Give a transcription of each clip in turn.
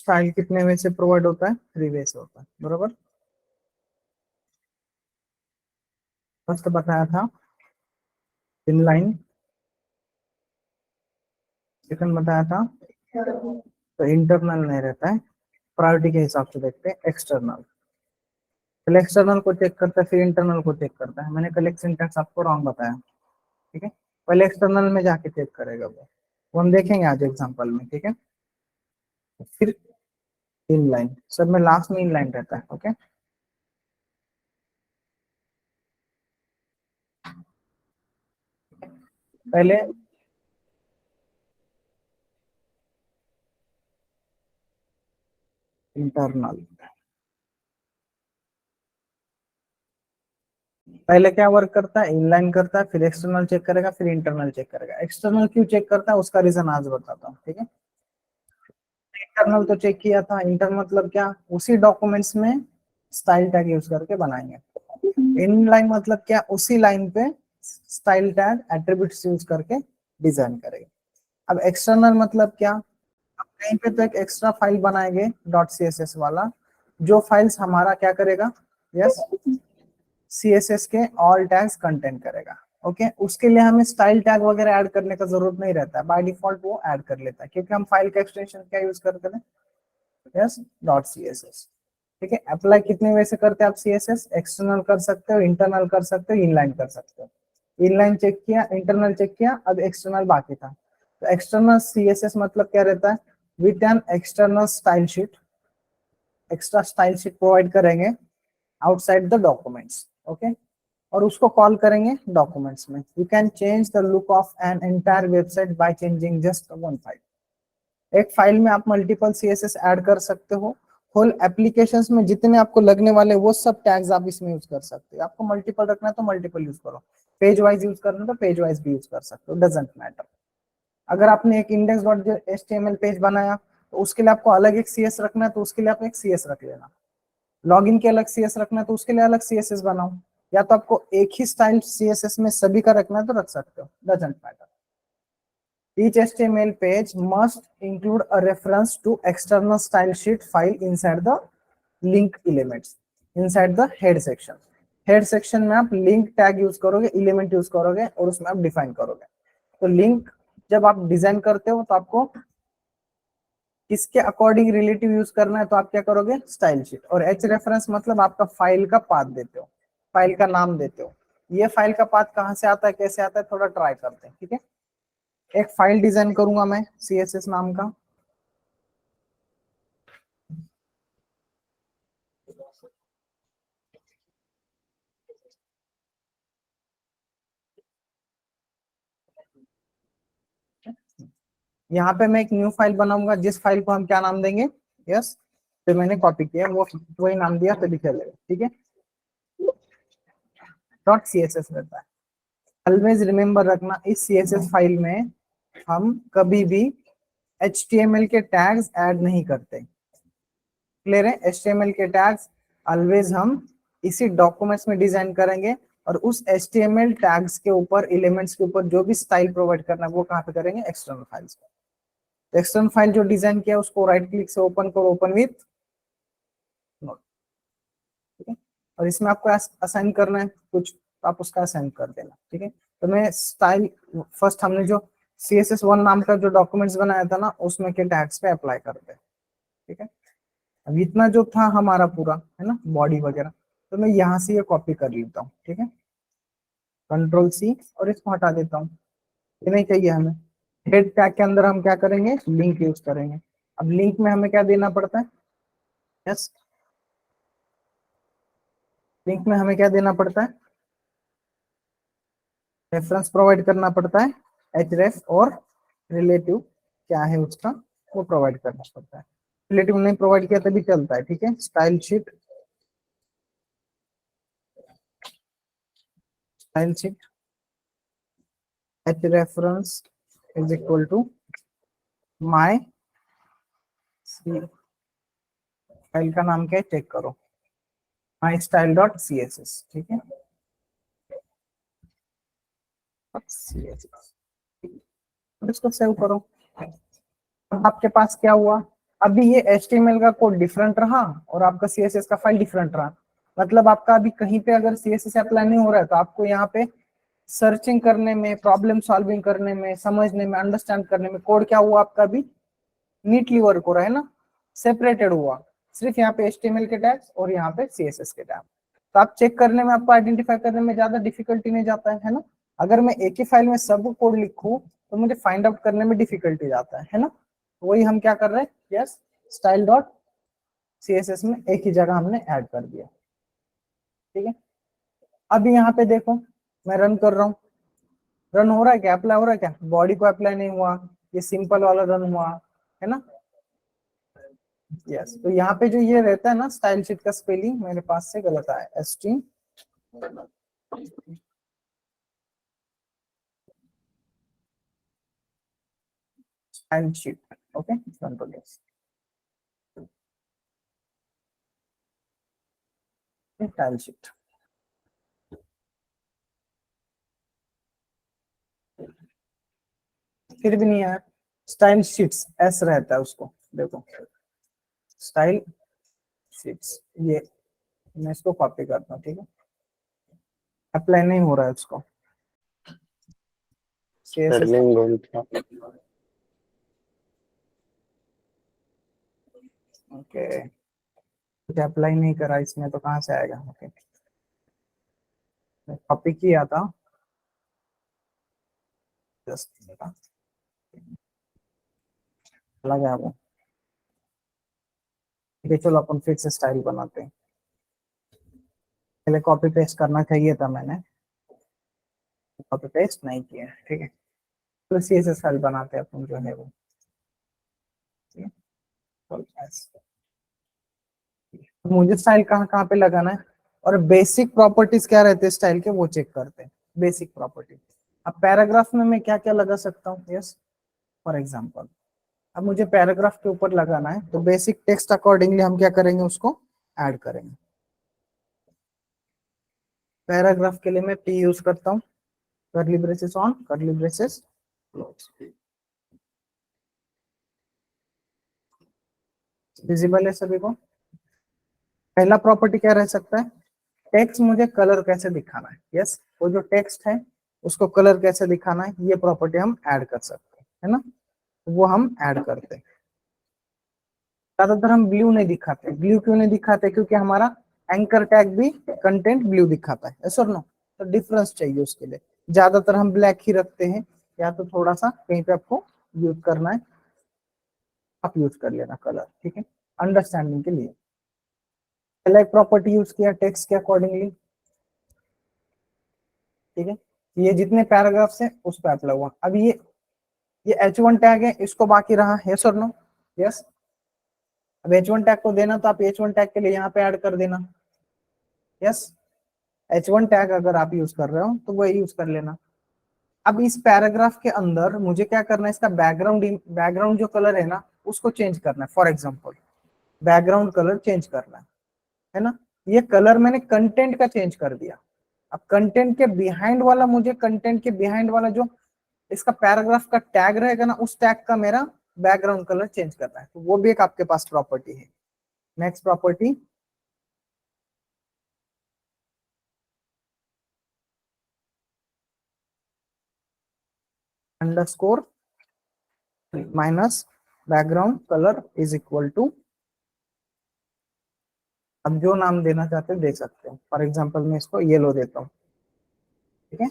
Style कितने वे से provide होता है? 3 वे से होता है, बरोबर। फर्स्ट बताया था इनलाइन, सेकंड बताया था तो इंटरनल नहीं रहता है, प्रायोरिटी के हिसाब से देखते हैं एक्सटर्नल। पहले एक्सटर्नल को चेक करता है फिर इंटरनल को चेक करता है। मैंने कल एक सिंटेक्स आपको रॉन्ग बताया, ठीक है। पहले एक्सटर्नल में जाके चेक करेगा वो हम देखेंगे आज एग्जांपल में, ठीक है। फिर इनलाइन, सब में लास्ट में इनलाइन रहता है, ओके। पहले इंटरनल, पहले क्या वर्क करता है? इनलाइन करता है, फिर एक्सटर्नल चेक करेगा, फिर इंटरनल चेक करेगा। एक्सटर्नल क्यों चेक करता है उसका रीजन आज बताता हूँ, ठीक है। इंटरनल तो चेक किया था, इंटरनल मतलब क्या? उसी डॉक्यूमेंट्स में स्टाइल टैग यूज करके बनाएंगे। इनलाइन मतलब क्या? उसी लाइन पे स्टाइल टैग एट्रीब्यूट्स यूज करके डिजाइन करेंगे। अब एक्सटर्नल मतलब क्या? अब कहीं पे तो एक एक्स्ट्रा फाइल बनाएंगे डॉट सी एस एस वाला, जो फाइल्स हमारा क्या करेगा? यस, सीएसएस के ऑल टैग्स कंटेंट करेगा, ओके। उसके लिए हमें स्टाइल टैग वगैरह ऐड करने का जरूरत नहीं रहता है, बाय डिफॉल्ट वो ऐड कर लेता है, क्योंकि हम फाइल का एक्सटेंशन क्या यूज करते हैं? यस, डॉट सीएसएस, ठीक है। अप्लाई कितने वे से करते हैं आप सीएसएस? एक्सटर्नल कर सकते हो, इंटरनल कर सकते हो, इनलाइन कर सकते हो। इनलाइन चेक किया, इंटरनल चेक किया, अब एक्सटर्नल बाकी था। तो एक्सटर्नल सीएसएस मतलब क्या रहता है? With an external style sheet, extra style sheet provide करेंगे आउटसाइड द डॉक्यूमेंट्स, ओके। और उसको कॉल करेंगे डॉक्यूमेंट्स में। You can change the look of an entire website by changing just one file. एक फाइल में आप मल्टीपल सीएसएस ऐड कर सकते हो। होल एप्लीकेशंस में जितने आपको लगने वाले वो सब टैग्स आप इसमें यूज कर सकते हो। आपको मल्टीपल रखना है तो मल्टीपल यूज करो, पेज वाइज यूज करना है तो पेज वाइज भी यूज कर सकते हो, डजेंट मैटर। अगर आपने एक इंडेक्स डॉट एचटीएमएल पेज बनाया तो उसके लिए आपको अलग एक सीएस रखना है तो उसके लिए आप एक सीएस रख लेना। लॉगिन के अलग सीएस रखना है तो उसके लिए अलग सीएसएस बनाओ, या तो आपको एक ही स्टाइल सीएसएस में सभी का रखना है तो रख सकते हो, doesn't matter. Each HTML page must include a reference to external style sheet file inside the link elements, inside the head section. Head section में आप लिंक टैग यूज करोगे, एलिमेंट यूज करोगे और उसमें आप डिफाइन करोगे। तो लिंक जब आप डिजाइन करते हो तो आपको किसके अकॉर्डिंग रिलेटिव यूज करना है, तो आप क्या करोगे? Style sheet. और एच रेफरेंस मतलब आपका फाइल का पाथ देते हो, फाइल का नाम देते हो। ये फाइल का पाथ कहाँ से आता है, कैसे आता है, थोड़ा ट्राई करते हैं, ठीक है। एक फाइल डिजाइन करूंगा मैं सीएसएस नाम का, यहाँ पे मैं एक न्यू फाइल बनाऊंगा जिस फाइल को हम क्या नाम देंगे? यस, तो मैंने कॉपी किया वो वही नाम दिया तो लिखे लगेगा, ठीक है। डॉट सीएसएस रहता है। ऑलवेज रिमेम्बर रखना, इस सीएसएस फाइल में हम कभी भी एचटीएमएल के टैग्स ऐड नहीं करते। क्लियर है? एचटीएमएल के टैग्स ऑलवेज हम इसी डॉक्यूमेंट्स में डिजाइन करेंगे, और उस एचटीएमएल टैग्स के ऊपर, एलिमेंट्स के ऊपर जो भी स्टाइल प्रोवाइड करना है वो कहाँ पे करेंगे? एक्सटर्नल फाइल्स पे। एक्सटर्नल फाइल जो डिजाइन किया उसको राइट क्लिक से ओपन करो, ओपन विथ नोट, ठीक है। और इसमें आपको असाइन करना है कुछ तो आप उसका असाइन कर देना, ठीक है। तो मैं स्टाइल फर्स्ट हमने जो CSS1 नाम का जो डॉक्यूमेंट्स बनाया था ना उसमें के टैग्स पे अप्लाई करते हैं, ठीक है। अब इतना जो था हमारा पूरा है ना, बॉडी वगैरह, तो मैं यहाँ से ये कॉपी कर लेता हूँ, ठीक है। कंट्रोल सी और इसको हटा देता हूँ, ये नहीं चाहिए हमें। हेड टैग के अंदर हम क्या करेंगे? लिंक यूज करेंगे। अब लिंक में हमें क्या देना पड़ता है? यस, लिंक में हमें क्या देना पड़ता है? रेफरेंस प्रोवाइड करना पड़ता है, href, और रिलेटिव क्या है उसका वो प्रोवाइड करना पड़ता है। रिलेटिव नहीं प्रोवाइड किया तभी चलता है, ठीक है। Style sheet, style sheet h reference is equal to my, file का नाम क्या है चेक करो, my style dot C S S, ठीक है। CSS, इसको सेव करो। अब आपके पास क्या हुआ? अभी ये HTML का कोड डिफरेंट रहा और आपका CSS का फाइल डिफरेंट रहा, मतलब आपका अभी कहीं पे अगर CSS अप्लाई नहीं हो रहा है तो आपको यहाँ पे सर्चिंग करने में, प्रॉब्लम सॉल्विंग करने में, समझने में, अंडरस्टैंड करने में कोड क्या हुआ आपका भी नीटली वर्क हो रहा है ना, सेपरेटेड हुआ। सिर्फ यहाँ पे HTML के टैग्स और यहाँ पे CSS के टैग, तो आप चेक करने में, आपको आइडेंटिफाई करने में ज्यादा डिफिकल्टी नहीं जाता है ना। अगर मैं एक ही फाइल में सब कोड लिखूं तो मुझे फाइंड आउट करने में डिफिकल्टी जाता है ना। वही हम क्या कर रहे हैं, यस, स्टाइल डॉट CSS में एक ही जगह हमने ऐड कर दिया, ठीक है। अभी यहाँ पे देखो, मैं रन कर रहा हूँ, रन हो रहा है क्या, अप्लाई हो रहा है क्या, बॉडी को अप्लाई नहीं हुआ, ये सिंपल वाला रन हुआ है ना। यस, तो यहाँ पे जो ये रहता है ना, स्टाइल शीट का स्पेलिंग मेरे पास से गलत आया, ST style sheet, okay, control S, style sheet. फिर भी नहीं आया, स्टाइल शीट्स एस रहता है उसको, देखो स्टाइल शीट्स, ये मैं इसको कॉपी करता हूँ, ठीक है, अप्लाई नहीं हो रहा है उसको, CSS स्पेलिंग भूल था। ओके, कुछ अप्लाई नहीं करा इसमें तो कहाँ से आएगा, ओके, कॉपी किया था जस्ट, लगा वो, ठीक है, चलो अपन फिर से स्टाइल बनाते हैं, पहले कॉपी पेस्ट करना चाहिए था मैंने, कॉपी पेस्ट नहीं किया, ठीक है, तो CSS फाइल बनाते हैं अपन जो है वो, ठीक है, तो मुझे स्टाइल कहाँ कहाँ पे लगाना है, और बेसिक प्रॉपर्टीज क्या रहते हैं स्टाइल के वो चेक करते हैं, बेसिक प्रॉपर्टी। अब पैराग्राफ में मैं क्या क्या लगा सकता हूँ, यस, फॉर एग्जाम्पल अब मुझे पैराग्राफ के ऊपर लगाना है तो बेसिक टेक्स्ट अकॉर्डिंगली हम क्या करेंगे, उसको ऐड करेंगे। पैराग्राफ के लिए मैं P यूज करता हूँ, curly braces on, curly braces close, visible है सभी को। पहला प्रॉपर्टी क्या रह सकता है, टेक्स्ट मुझे कलर कैसे दिखाना है, यस, वो जो टेक्स्ट है उसको कलर कैसे दिखाना है, ये प्रॉपर्टी हम ऐड कर सकते हैं, है ना, वो हम ऐड करते हैं। ज्यादातर हम ब्लू नहीं दिखाते, ब्लू क्यों नहीं दिखाते, क्योंकि हमारा एंकर टैग भी कंटेंट ब्लू दिखाता है, यस और नो, तो डिफरेंस चाहिए उसके लिए ज्यादातर हम ब्लैक ही रखते हैं, या तो थोड़ा सा कहीं पे आपको यूज करना है आप यूज कर लेना कलर, ठीक है, अंडरस्टैंडिंग के लिए। पहला एक प्रॉपर्टी यूज किया टेक्स्ट के अकॉर्डिंगली, ठीक है, ये जितने पैराग्राफ्स हैं उस पर अप्लाई हुआ। अब ये H1 टैग है, इसको बाकी रहा, यस और नो, यस, अब H1 टैग को देना तो आप H1 टैग के लिए यहाँ पे ऐड कर देना, यस, H1 टैग अगर आप यूज कर रहे हो तो वही यूज कर लेना। अब इस पैराग्राफ के अंदर मुझे क्या करना है, इसका बैकग्राउंड जो कलर है ना उसको चेंज करना है, for example background colour change करना है ना, ये कलर मैंने कंटेंट का चेंज कर दिया। अब कंटेंट के बिहाइंड वाला, मुझे कंटेंट के बिहाइंड वाला जो इसका पैराग्राफ का टैग रहेगा ना, उस टैग का मेरा बैकग्राउंड कलर चेंज करना है, तो वो भी एक आपके पास प्रॉपर्टी है। Next property, underscore minus background colour is equal to, अब जो नाम देना चाहते हैं दे सकते हैं, फॉर एग्जांपल मैं इसको येलो देता हूँ, ठीक है,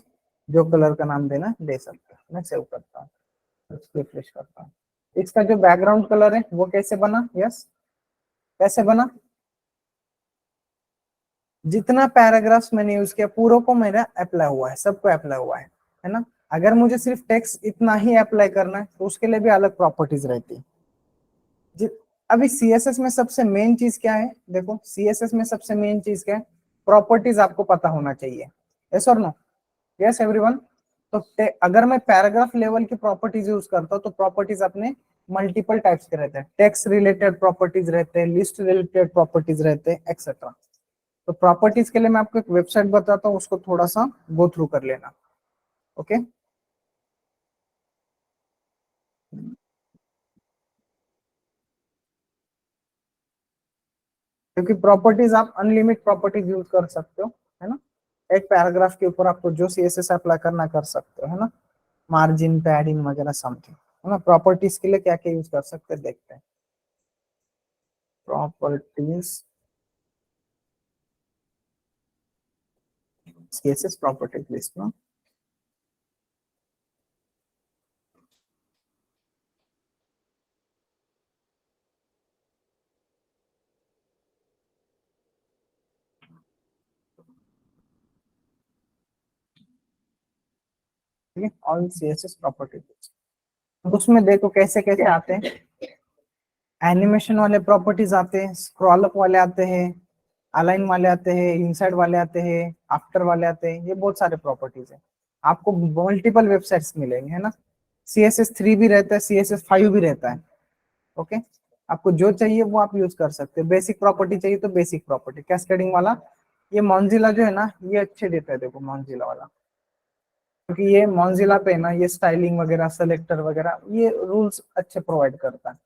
जो कलर का नाम देना है दे सकते हैं। मैं सेव करता हूँ, रिफ्रेश करता हूँ। इसका जो बैकग्राउंड कलर है वो कैसे बना, यस, कैसे बना, जितना पैराग्राफ्स मैंने यूज किया पूरों को मेरा अप्लाई हुआ है, सबको अप्लाई हुआ है ना। अगर मुझे सिर्फ टेक्स्ट इतना ही अप्लाई करना है तो उसके लिए भी अलग प्रॉपर्टीज रहती है। अभी CSS में सबसे मेन चीज क्या है, देखो CSS में सबसे मेन चीज क्या है, प्रॉपर्टीज आपको पता होना चाहिए, यस और नो, यस एवरीवन। तो अगर मैं पैराग्राफ लेवल की प्रॉपर्टीज यूज करता हूँ तो प्रॉपर्टीज अपने मल्टीपल टाइप्स के रहते हैं, टेक्स्ट रिलेटेड प्रॉपर्टीज रहते हैं, लिस्ट रिलेटेड प्रॉपर्टीज रहते हैं, एक्सेट्रा। तो प्रॉपर्टीज के लिए मैं आपको एक वेबसाइट बताता हूँ, उसको थोड़ा सा गो थ्रू कर लेना, ओके। क्योंकि प्रॉपर्टीज आप अनलिमिट प्रॉपर्टीज यूज कर सकते हो, है ना। एक पैराग्राफ के ऊपर आपको जो सीएसएस अप्लाई करना कर सकते हो, है ना। मार्जिन, पैडिंग वगैरह समथिंग, है ना। प्रॉपर्टीज के लिए क्या क्या यूज कर सकते हैं देखते हैं। प्रॉपर्टीज, सीएसएस प्रॉपर्टीज लिस्ट में, ठीक है, ऑल सीएसएस प्रॉपर्टीज लिस्ट। तो उसमें देखो कैसे कैसे आते हैं। एनिमेशन वाले प्रॉपर्टीज आते हैं, स्क्रॉल अप वाले आते हैं, अलाइन वाले आते हैं, इनसाइड वाले आते हैं, आफ्टर वाले आते हैं। ये बहुत सारे प्रॉपर्टीज है, आपको मल्टीपल वेबसाइट्स मिलेंगे, है ना। CSS3 भी रहता है, CSS5 भी रहता है। ओके, आपको जो चाहिए वो आप यूज कर सकते हैं। बेसिक प्रॉपर्टी चाहिए तो बेसिक प्रॉपर्टी, कैस्केडिंग वाला ये मॉन्जिला जो है ना, ये अच्छे देता है। देखो मॉन्जिला वाला, क्योंकि ये मॉन्जिला पे ना, ये स्टाइलिंग वगैरह, सेलेक्टर वगैरह, ये रूल्स अच्छे प्रोवाइड करता है,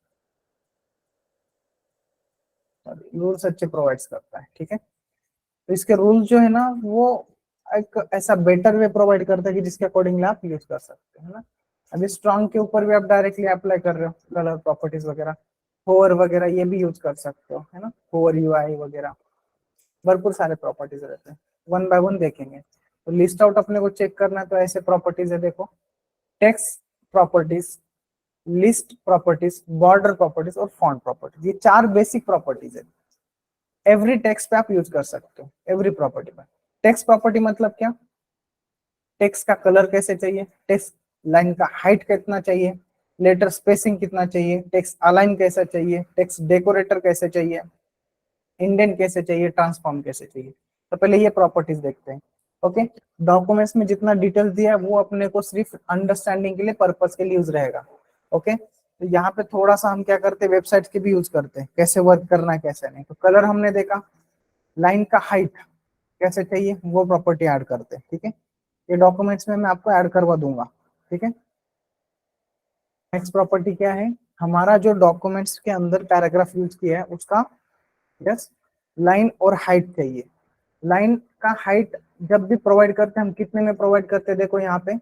रूल्स अच्छे प्रोवाइड करता है, ठीक है। तो इसके रूल जो है ना, वो एक ऐसा बेटर वे प्रोवाइड करता है कि जिसके अकॉर्डिंगली आप यूज कर सकते हैं, है ना। अभी स्ट्रॉन्ग के ऊपर भी आप डायरेक्टली अप्लाई कर रहे हो, कलर प्रॉपर्टीज वगैरह, होवर वगैरह, ये भी यूज कर सकते हो, है ना। होवर यूआई वगैरह, भरपूर सारे प्रॉपर्टीज रहते हैं। वन बाय वन देखेंगे। तो लिस्ट आउट अपने को चेक करना है, तो ऐसे प्रॉपर्टीज है देखो। Text properties, list properties, border properties और फॉन्ट प्रॉपर्टीज, ये चार बेसिक प्रॉपर्टीज है। एवरी टेक्स्ट पे आप यूज कर सकते हो, एवरी प्रॉपर्टी पे। टेक्स्ट प्रॉपर्टी मतलब क्या, टेक्स्ट का कलर कैसे चाहिए, टेक्स्ट लाइन का हाइट कितना चाहिए, लेटर स्पेसिंग कितना चाहिए, टेक्स्ट अलाइन कैसा चाहिए, टेक्स्ट डेकोरेटर कैसे चाहिए, इंडेंट कैसे चाहिए, ट्रांसफॉर्म कैसे चाहिए। तो पहले ये प्रॉपर्टीज देखते हैं। ओके, डॉक्यूमेंट्स में जितना डिटेल्स दिया है वो अपने को सिर्फ अंडरस्टैंडिंग के लिए, पर्पस के लिए यूज रहेगा। ओके, तो यहाँ पे थोड़ा सा हम क्या करते हैं, वेबसाइट के भी यूज करते हैं, कैसे वर्क करना है कैसे नहीं। तो कलर हमने देखा, लाइन का हाइट कैसे चाहिए वो प्रॉपर्टी ऐड करते हैं, ठीक है। ये डॉक्यूमेंट्स में मैं आपको ऐड करवा दूंगा, ठीक है। नेक्स्ट प्रॉपर्टी क्या है, हमारा जो डॉक्यूमेंट्स के अंदर पैराग्राफ यूज किया है उसका, यस, लाइन और हाइट चाहिए। लाइन का हाइट जब भी प्रोवाइड करते हैं हम कितने में प्रोवाइड करते हैं, देखो यहाँ पे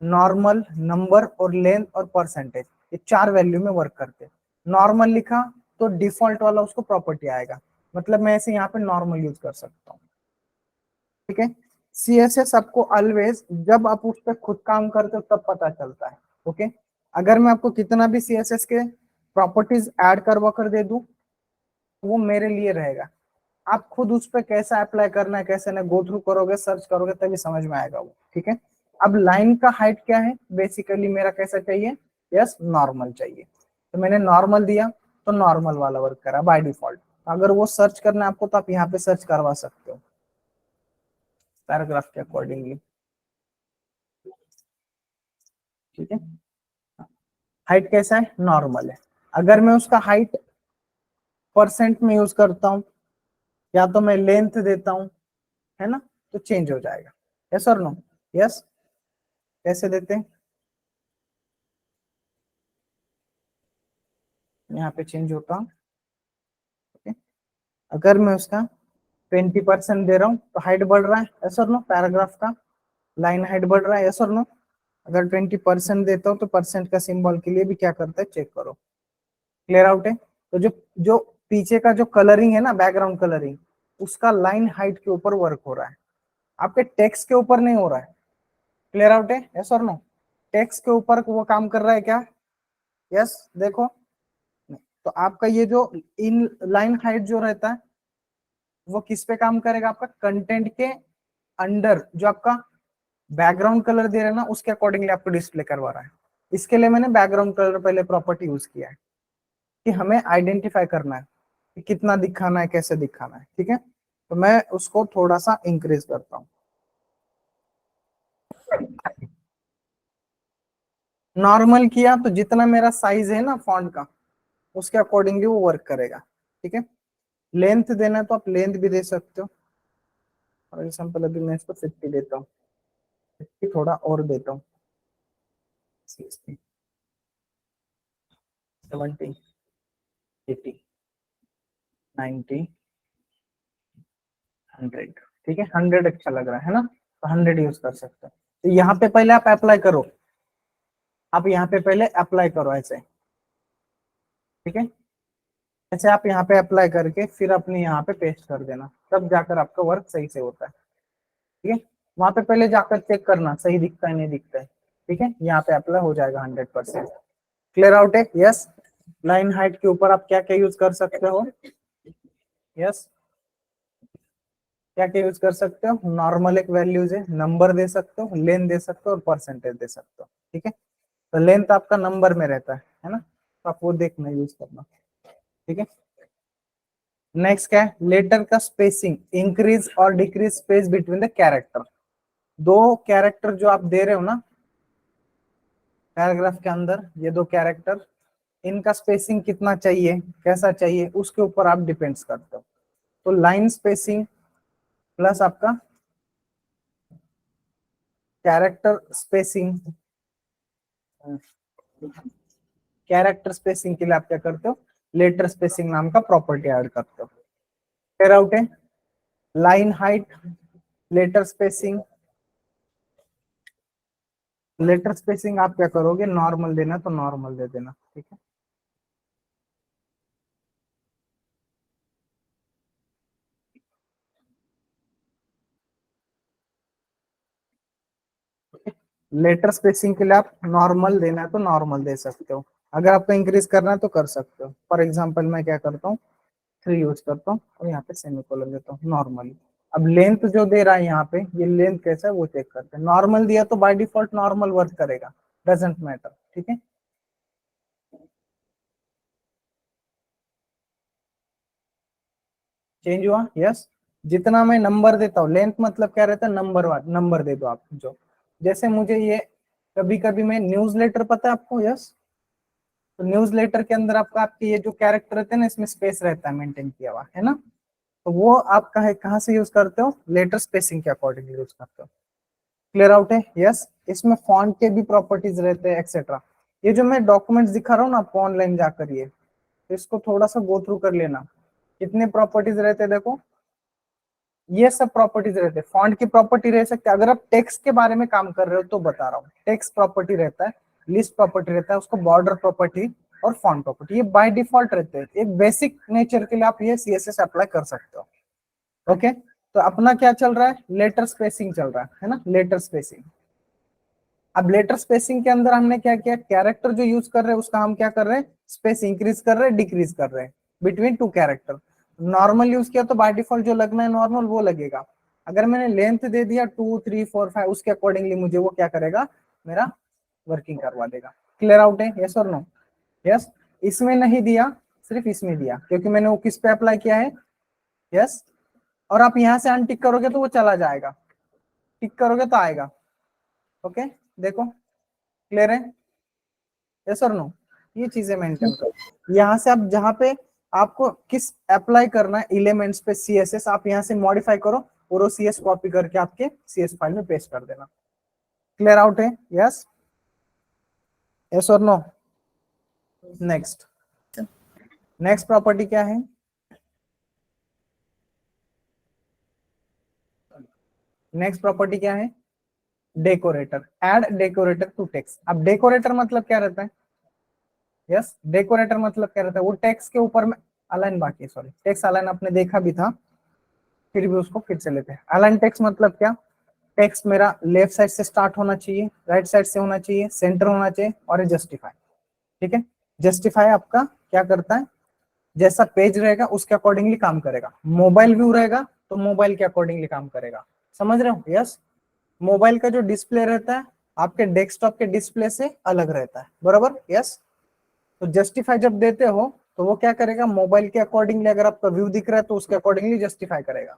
नॉर्मल, नंबर और लेंथ और परसेंटेज, ये चार वैल्यू में वर्क करते हैं। नॉर्मल लिखा तो डिफॉल्ट वाला उसको प्रॉपर्टी आएगा, मतलब मैं ऐसे यहाँ पे नॉर्मल यूज कर सकता हूँ, ठीक है। CSS आपको ऑलवेज जब आप उस पर खुद काम करते हो तब पता चलता है। ओके, अगर मैं आपको कितना भी CSS के प्रॉपर्टीज ऐड करवा कर दे दूं, वो मेरे लिए रहेगा। आप खुद उस पर कैसा अप्लाई करना है कैसे ना, गो थ्रू करोगे, सर्च करोगे, तभी समझ में आएगा वो, ठीक है। अब लाइन का हाइट क्या है, बेसिकली मेरा कैसा चाहिए, यस, नॉर्मल चाहिए। तो मैंने नॉर्मल दिया तो नॉर्मल वाला वर्क करा बाय डिफॉल्ट। अगर वो सर्च करना है आपको तो आप यहाँ पे सर्च करवा सकते हो पैराग्राफ के अकॉर्डिंगली, ठीक है। हाइट कैसा है, नॉर्मल है। अगर मैं उसका हाइट परसेंट में यूज करता हूँ या तो मैं लेंथ देता हूँ, है ना, तो चेंज हो जाएगा। यस और नो, यस, कैसे देते हैं, यहाँ पे चेंज होता हूँ, okay? अगर मैं उसका 20% दे रहा हूँ तो हाइट बढ़ रहा है, यस और नो, पैराग्राफ का लाइन हाइट बढ़ रहा है, यस और नो। अगर 20% देता हूँ तो परसेंट का सिंबल के लिए भी क्या करता है, चेक करो। क्लियर आउट है। तो जो जो पीछे का जो कलरिंग है ना, बैकग्राउंड कलरिंग, उसका लाइन हाइट के ऊपर वर्क हो रहा है, आपके टेक्स्ट के ऊपर नहीं हो रहा है। क्लियर आउट है, यस और नो। टेक्स्ट के ऊपर वो काम कर रहा है क्या, यस, देखो। तो आपका ये जो इन लाइन हाइट जो रहता है वो किस पे काम करेगा, आपका कंटेंट के अंडर जो आपका बैकग्राउंड कलर दे रहा है ना, उसके अकॉर्डिंगली आपको डिस्प्ले करवा रहा है। इसके लिए मैंने बैकग्राउंड कलर पहले प्रॉपर्टी यूज किया है, कि हमें आइडेंटिफाई करना है कि कितना दिखाना है, कैसे दिखाना है, ठीक है। तो मैं उसको थोड़ा सा इंक्रीज करता हूँ। नॉर्मल किया तो जितना मेरा साइज है ना फॉन्ट का, उसके अकॉर्डिंगली वो वर्क करेगा, ठीक है। लेंथ देना है तो आप लेंथ भी दे सकते हो। फॉर एग्जाम्पल अभी मैं इसको 50 देता हूँ, 50 थोड़ा और देता हूँ, 60, 70, 80, 90, 100, ठीक है, 100 अच्छा लग रहा है ना, तो 100 यूज कर सकते हो। तो यहाँ पे पहले आप अप्लाई करो, आप यहाँ पे पहले अप्लाई करो ऐसे, ठीक है, ऐसे आप यहाँ पे अप्लाई करके फिर अपने यहाँ पे पेस्ट कर देना, तब जाकर आपका वर्क सही से होता है, ठीक है। वहां पे पहले जाकर चेक करना सही दिखता है नहीं दिखता है, ठीक है, यहाँ पे अप्लाई हो जाएगा 100%। क्लियर आउट है? यस। लाइन हाइट के ऊपर आप क्या क्या यूज कर सकते हो? यस, क्या क्या यूज कर सकते हो? नॉर्मल एक वैल्यूज है, नंबर दे सकते हो, लेंथ दे सकते हो और परसेंटेज दे सकते हो, ठीक है। तो लेंथ आपका नंबर में रहता है ना, तो आप वो देखना यूज करना, ठीक है। नेक्स्ट क्या है? लेटर का स्पेसिंग, इंक्रीज और decrease space between the character. दो कैरेक्टर जो आप दे रहे हो ना पैराग्राफ के अंदर, ये दो कैरेक्टर, इनका स्पेसिंग कितना चाहिए, कैसा चाहिए, उसके ऊपर आप डिपेंड्स करते हो। तो लाइन स्पेसिंग प्लस आपका कैरेक्टर स्पेसिंग, कैरेक्टर स्पेसिंग के लिए आप क्या करते हो? लेटर स्पेसिंग नाम का प्रॉपर्टी ऐड करते हो। क्लियर आउट है? Line height, letter spacing, letter spacing आप क्या करोगे? नॉर्मल देना तो नॉर्मल दे देना, ठीक है। लेटर स्पेसिंग के लिए आप नॉर्मल देना है तो नॉर्मल दे सकते हो, अगर आपको इंक्रीज करना है तो कर सकते हो। फॉर एग्जांपल मैं क्या करता हूँ, 3 यूज करता हूँ और यहाँ पे सेमीकोलन देता हूँ नॉर्मली। अब लेंथ जो दे रहा है यहाँ पे, ये लेंथ कैसा है वो चेक करते हैं। नॉर्मल दिया तो बाय डिफॉल्ट नॉर्मल वर्क करेगा, डजेंट मैटर, ठीक है। चेंज हुआ? यस। जितना मैं नंबर देता हूँ, लेंथ मतलब क्या रहता है? नंबर, नंबर दे दो आप जो, जैसे मुझे ये कभी कभी मैं न्यूज़लेटर, पता है आपको? यस। तो न्यूज़लेटर के अंदर आपका, आपके ये जो कैरेक्टर रहते हैं ना, इसमें स्पेस रहता है मेंटेन किया हुआ, है ना। तो वो आप कहाँ से यूज करते हो? लेटर स्पेसिंग के अकॉर्डिंग यूज करते हो। क्लियर आउट है? यस। इसमें फॉन्ट के भी प्रॉपर्टीज रहते हैं एक्सेट्रा। ये जो मैं डॉक्यूमेंट्स दिखा रहा हूँ ना आपको ऑनलाइन जाकर, ये तो इसको थोड़ा सा गो थ्रू कर लेना। कितने प्रॉपर्टीज रहते हैं देखो, ये सब प्रॉपर्टीज रहते हैं। फॉन्ट की प्रॉपर्टी रह सकते हैं, अगर आप टेक्स्ट के बारे में काम कर रहे हो तो बता रहा हूँ, टेक्स्ट प्रॉपर्टी रहता है, लिस्ट प्रॉपर्टी रहता है, उसको बॉर्डर प्रॉपर्टी और फॉन्ट प्रॉपर्टी, ये बाय डिफॉल्ट रहते हैं। एक बेसिक नेचर के लिए आप ये सीएसएस अप्लाई कर सकते हो। ओके, तो अपना क्या चल रहा है? लेटर स्पेसिंग चल रहा है ना, लेटर स्पेसिंग। अब लेटर स्पेसिंग के अंदर हमने क्या किया? कैरेक्टर जो यूज कर रहे हैं उसका हम क्या कर रहे हैं? स्पेस इंक्रीज कर रहे हैं, डिक्रीज कर रहे हैं between two character. Normal use किया तो बाय डिफॉल्ट जो लगना है नॉर्मल वो लगेगा। अगर मैंने लेंथ दे दिया 2 3 4 5, उसके अकॉर्डिंगली मुझे वो क्या करेगा? मेरा वर्किंग करवा देगा। क्लियर आउट है? यस और नो? यस। इसमें नहीं दिया, सिर्फ इसमें दिया, क्योंकि मैंने वो किस पे अप्लाई किया है? यस। और आप यहाँ से अनटिक करोगे तो वो चला जाएगा, टिक करोगे तो आएगा। ओके, देखो क्लियर है? यस और नो? ये चीजें मेंटेन करो। यहाँ से आप जहाँ पे आपको किस अप्लाई करना है एलिमेंट्स पे सीएसएस, आप यहाँ से मॉडिफाई करो और वो सीएस कॉपी करके आपके सीएस फाइल में पेस्ट कर देना। क्लियर आउट है? यस। यस और नो? नेक्स्ट, नेक्स्ट प्रॉपर्टी क्या है? नेक्स्ट प्रॉपर्टी क्या है? Decorator. Add decorator to text. अब डेकोरेटर मतलब क्या रहता है? यस, डेकोरेटर मतलब क्या रहता है? वो टेक्स्ट के ऊपर में अलाइन, बाकी सॉरी टेक्स्ट अलाइन आपने देखा भी था, फिर भी उसको फिर से लेते हैं। अलाइन टेक्स्ट मतलब क्या? टेक्स्ट मेरा लेफ्ट साइड से स्टार्ट होना चाहिए, राइट साइड से होना चाहिए, सेंटर होना चाहिए और जस्टिफाई, ठीक है। जस्टिफाई आपका क्या करता है? जैसा पेज रहेगा उसके अकॉर्डिंगली काम करेगा। मोबाइल व्यू रहेगा तो मोबाइल के अकॉर्डिंगली काम करेगा। समझ रहे हो? यस। मोबाइल का जो डिस्प्ले रहता है आपके डेस्कटॉप के डिस्प्ले से अलग रहता है, बराबर? यस। तो जस्टिफाई जब देते हो तो वो क्या करेगा? मोबाइल के अकॉर्डिंगली, अगर आपका व्यू दिख रहा है तो उसके अकॉर्डिंगली जस्टिफाई करेगा।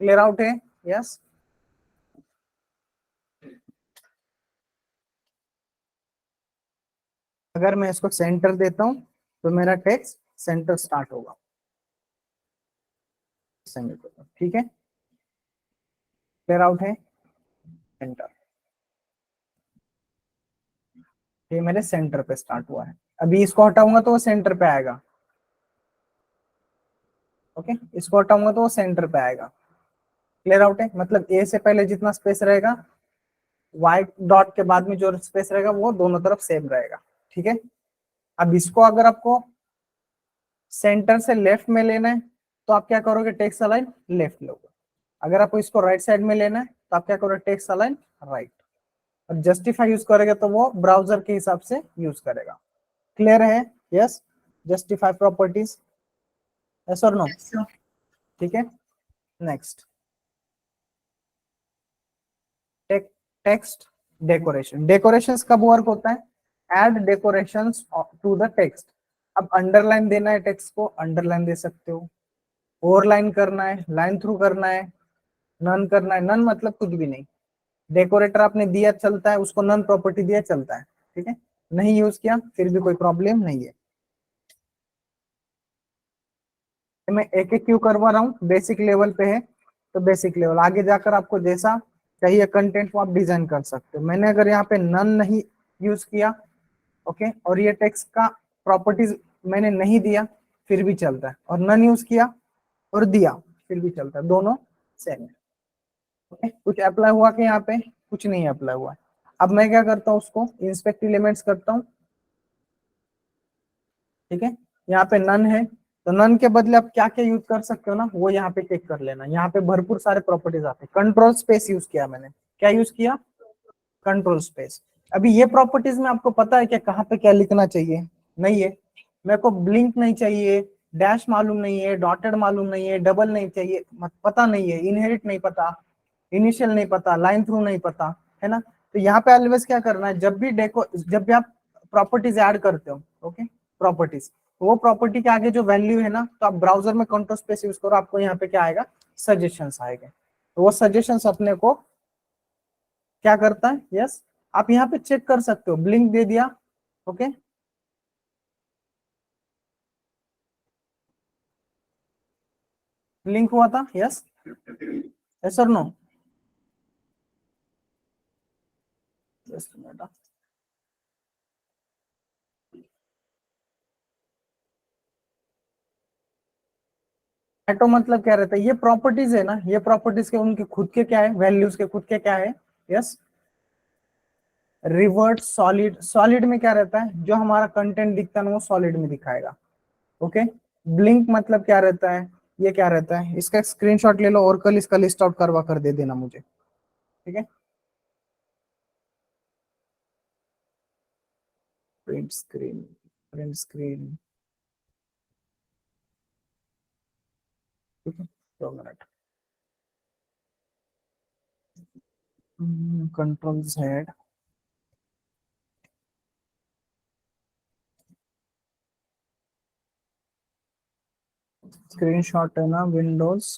क्लियर आउट है? यस। अगर मैं इसको सेंटर देता हूं तो मेरा टेक्स्ट सेंटर स्टार्ट होगा, ठीक है। क्लियर आउट है? सेंटर, ये मेरे सेंटर पे स्टार्ट हुआ है। अभी इसको हटाऊंगा तो वो सेंटर पे आएगा। ओके, इसको हटाऊंगा तो वो सेंटर पे आएगा। क्लियर आउट है, मतलब ए से पहले जितना स्पेस रहेगा, व्हाइट डॉट के बाद में जो स्पेस रहेगा वो दोनों तरफ सेम रहेगा, ठीक है। अब इसको अगर आपको सेंटर से लेफ्ट में लेना है तो आप क्या करोगे, टेक्स्ट अलाइन लेफ्ट लोगे। अगर आपको इसको राइट साइड में लेना है तो आप क्या करोगे, टेक्स्ट अलाइन राइट। और जस्टिफाई यूज करेगा तो वो ब्राउजर के हिसाब से यूज करेगा। क्लियर है? यस। जस्टिफाई प्रॉपर्टीज, यस और नो? ठीक है। Next, text decoration. डेकोरेशंस कब वर्क होता है, add decorations to the text. अब अंडरलाइन देना है टेक्स्ट को, अंडरलाइन दे सकते हो। ओवरलाइन करना है, लाइन थ्रू करना है, नन करना है। नन मतलब कुछ भी नहीं। डेकोरेटर आपने दिया चलता है, उसको नन प्रॉपर्टी दिया चलता है, ठीक है। नहीं यूज किया फिर भी कोई प्रॉब्लम नहीं है। मैं एक एक क्यों करवा रहा हूँ, बेसिक लेवल पे है तो बेसिक लेवल, आगे जाकर आपको जैसा चाहिए कंटेंट वो आप डिजाइन कर सकते हो। मैंने अगर यहाँ पे नन नहीं यूज किया, ओके, और ये टेक्स्ट का प्रॉपर्टीज मैंने नहीं दिया फिर भी चलता है, और नन यूज किया और दिया फिर भी चलता है, दोनों सेम है। ओके, कुछ अप्लाई हुआ कि यहाँ पे कुछ नहीं अप्लाई हुआ है। अब मैं क्या करता हूँ, उसको इंस्पेक्ट एलिमेंट्स करता हूँ, ठीक है। यहाँ पे नन है तो नन के बदले आप क्या क्या यूज कर सकते हो ना, वो यहाँ पे टिक कर लेना। यहाँ पे भरपूर सारे प्रॉपर्टीज आते हैं। कंट्रोल स्पेस यूज किया मैंने, क्या यूज किया, कंट्रोल स्पेस। अभी ये प्रॉपर्टीज में आपको पता है क्या कहाँ पे क्या लिखना चाहिए, नहीं है। मेरे को ब्लिंक नहीं चाहिए, डैश मालूम नहीं है, डॉटेड मालूम नहीं है, डबल नहीं चाहिए, पता नहीं है, इनहेरिट नहीं पता, इनिशियल नहीं पता, लाइन थ्रू नहीं पता, है ना। तो यहाँ पे ऑलवेज क्या करना है, जब भी आप प्रॉपर्टीज ऐड करते हो, ओके, प्रॉपर्टीज, तो वो प्रॉपर्टी के आगे जो वैल्यू है ना, तो आप ब्राउजर में कंट्रोल स्पेस यूज करो, आपको यहाँ पे क्या आएगा, सजेशंस आएगा। तो वो सजेशंस अपने को क्या करता है, यस, आप यहाँ पे चेक कर सकते हो, ब्लिंक दे दिया, ओके, ब्लिंक हुआ था, यस, यस और नो? जस्ट मिनट, ऑटो मतलब क्या रहता है, ये प्रॉपर्टीज है ना, ये प्रॉपर्टीज के उनके खुद के क्या है, वैल्यूज के खुद के क्या है, यस। रिवर्ट सॉलिड, सॉलिड में क्या रहता है, जो हमारा कंटेंट दिखता है ना वो सॉलिड में दिखाएगा, ओके। ब्लिंक मतलब क्या रहता है, ये क्या रहता है, इसका स्क्रीनशॉट ले लो और कल इसका लिस्ट आउट करवा कर दे देना मुझे, ठीक है। प्रिंट स्क्रीन, प्रिंट स्क्रीन, ठीक है, 2 मिनट। कंट्रोल जेड, स्क्रीनशॉट है ना, विंडोज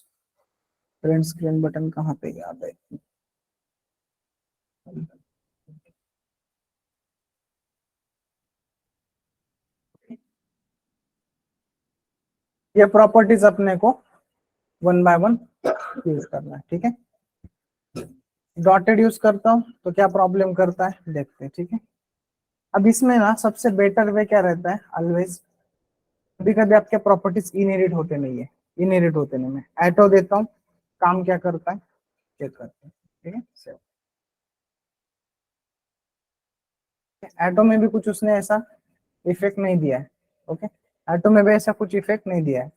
प्रिंट स्क्रीन बटन कहाँ पे याद है, ये प्रॉपर्टीज अपने को वन बाय वन यूज करना है, ठीक है। डॉटेड यूज करता हूँ तो क्या प्रॉब्लम करता है देखते हैं, ठीक है। अब इसमें ना सबसे बेटर वे क्या रहता है, ऑलवेज, कभी कभी आपके प्रॉपर्टीज इनहेरिट होते नहीं है, इनहेरिट होते नहीं, मैं एटो देता हूँ, काम क्या करता है चेक करते हैं, ठीक है। एटो में भी कुछ उसने ऐसा इफेक्ट नहीं दिया है, ओके, एटो में भी ऐसा कुछ इफेक्ट नहीं दिया है।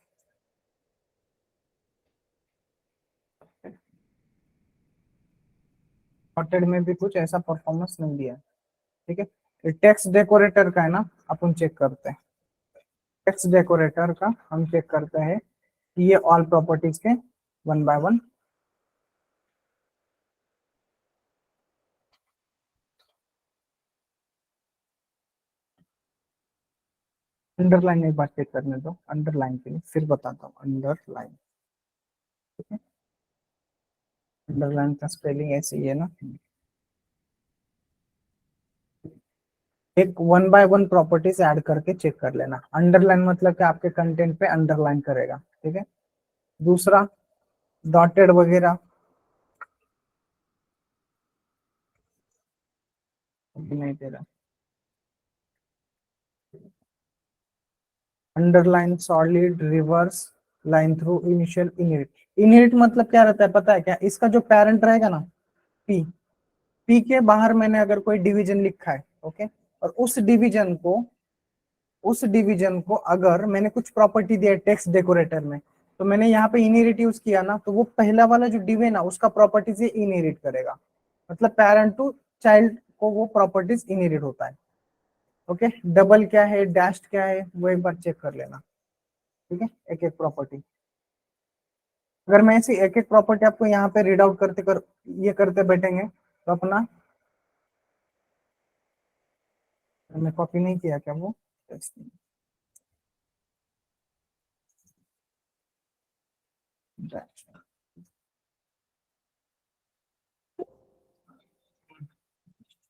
डॉटेड में भी कुछ ऐसा परफॉर्मेंस नहीं दिया है, ठीक है। टेक्स्ट डेकोरेटर का है ना, अपन चेक करते हैं। टेक्स्ट डेकोरेटर का हम चेक करते हैं कि ये ऑल प्रॉपर्टीज के वन बाय वन। अंडरलाइन एक बार चेक करने दो, अंडरलाइन के लिए फिर बताता हूँ, अंडरलाइन, ठीक है। अंडरलाइन का स्पेलिंग ऐसे ही है ना। एक one by one properties add करके चेक कर लेना। अंडरलाइन मतलब कि आपके कंटेंट पे अंडरलाइन करेगा, ठीक है। दूसरा, डॉटेड वगैरह नहीं दे रहा। Underline, solid, reverse, line through initial inherit. Inherit मतलब क्या रहता है पता है क्या? इसका जो पेरेंट रहेगा ना, पी, पी के बाहर मैंने अगर कोई डिवीजन लिखा है, ओके, और उस डिवीजन को अगर मैंने कुछ प्रॉपर्टी दिया है टेक्स्ट डेकोरेटर में, तो मैंने यहाँ पे इनहेरिट यूज किया ना, तो वो पहला वाला जो डिव है ना उसका प्रॉपर्टीज ये इनहेरिट करेगा। मतलब पेरेंट टू चाइल्ड को वो प्रॉपर्टीज इनहेरिट होता है। ओके, डबल क्या है, डैश्ड क्या है, वो एक बार चेक कर लेना। ठीक है, एक एक प्रॉपर्टी, अगर मैं ऐसी एक एक प्रॉपर्टी आपको यहाँ पे रीड आउट ये करते बैठेंगे तो अपना, मैं कॉपी नहीं किया क्या वो,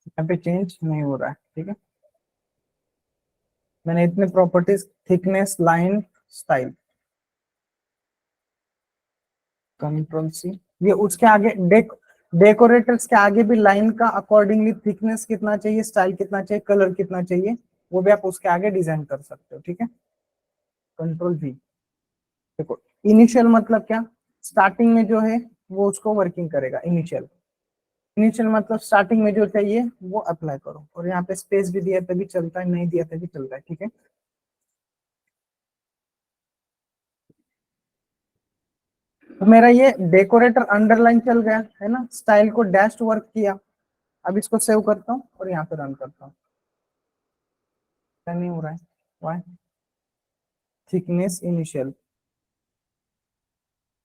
यहाँ पे चेंज नहीं हो रहा है। ठीक है, मैंने इतने properties, thickness, line, style, control C, ये उसके आगे डेकोरेटर्स के आगे भी लाइन का अकॉर्डिंगली थिकनेस कितना चाहिए, स्टाइल कितना चाहिए, कलर कितना चाहिए, वो भी आप उसके आगे डिजाइन कर सकते हो। ठीक है, कंट्रोल भी। देखो, इनिशियल मतलब क्या, स्टार्टिंग में जो है वो उसको वर्किंग करेगा। इनिशियल, इनिशियल मतलब स्टार्टिंग में जो चाहिए वो अप्लाई करो, और यहाँ पे स्पेस भी दिया तभी चलता है, नहीं दिया तभी चलता है। ठीक है, तो मेरा ये डेकोरेटर अंडरलाइन चल गया है ना, स्टाइल को डैश वर्क किया। अब इसको सेव करता हूँ और यहाँ पे रन करता हूँ, नहीं हो रहा है, why? Thickness initial